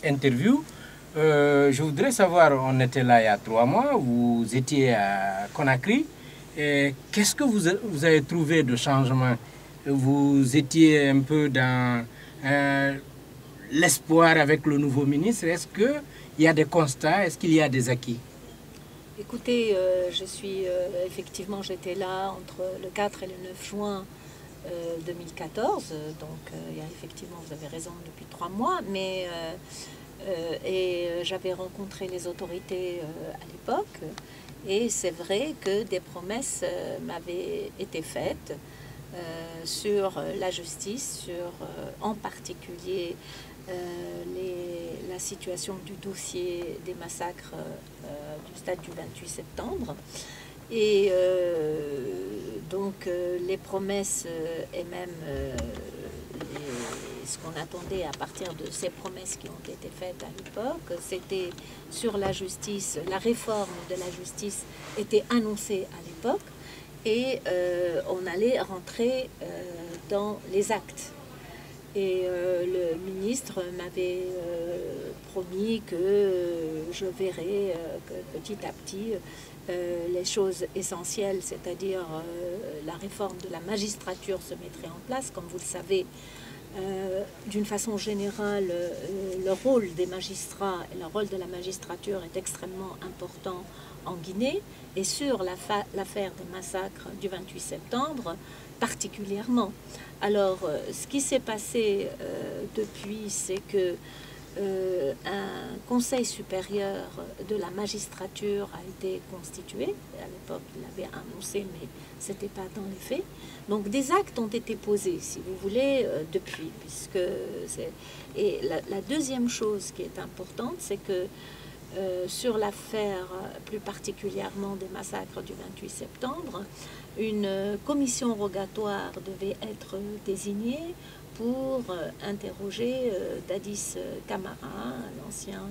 Interview. Je voudrais savoir, on était là il y a 3 mois, vous étiez à Conakry. Qu'est-ce que vous avez trouvé de changement? Vous étiez un peu dans l'espoir avec le nouveau ministre. Est-ce qu'il y a des constats? Est-ce qu'il y a des acquis? Écoutez, effectivement, j'étais là entre le 4 et le 9 juin 2014, donc effectivement, vous avez raison, depuis 3 mois, mais j'avais rencontré les autorités à l'époque, et c'est vrai que des promesses m'avaient été faites sur la justice, sur en particulier la situation du dossier des massacres du stade du 28 septembre. Et donc les promesses et même ce qu'on attendait à partir de ces promesses qui ont été faites à l'époque, c'était sur la justice. La réforme de la justice était annoncée à l'époque, et on allait rentrer dans les actes. Et le ministre m'avait promis que je verrais que petit à petit les choses essentielles, c'est-à-dire la réforme de la magistrature, se mettrait en place. Comme vous le savez, d'une façon générale, le rôle des magistrats et le rôle de la magistrature est extrêmement important en Guinée, et sur l'affaire des massacres du 28 septembre particulièrement. Alors, ce qui s'est passé depuis, c'est que un conseil supérieur de la magistrature a été constitué. À l'époque, il l'avait annoncé, mais ce n'était pas dans les faits. Donc des actes ont été posés, si vous voulez, depuis. Et la deuxième chose qui est importante, c'est que sur l'affaire plus particulièrement des massacres du 28 septembre, une commission rogatoire devait être désignée pour interroger Dadis Camara, l'ancien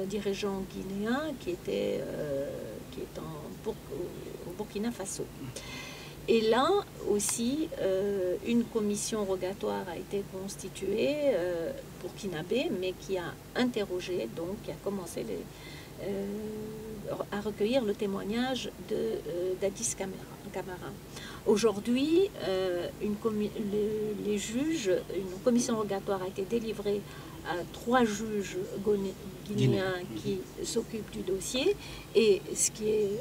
dirigeant guinéen qui est au Burkina Faso. Et là aussi, une commission rogatoire a été constituée burkinabé, mais qui a interrogé, donc qui a commencé à recueillir le témoignage de Dadis Camara. Aujourd'hui, les juges, une commission rogatoire a été délivrée à 3 juges guinéens qui s'occupent du dossier. Et ce qui est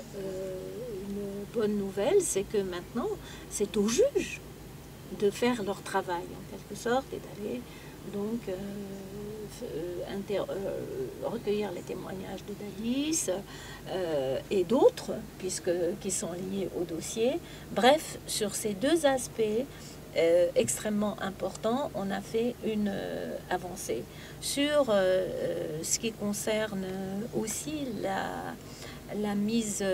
une bonne nouvelle, c'est que maintenant, c'est aux juges de faire leur travail, en quelque sorte, et d'aller donc recueillir les témoignages de Dadis et d'autres, qui sont liés au dossier. Bref, sur ces deux aspects extrêmement importants, on a fait une avancée. Sur ce qui concerne aussi la mise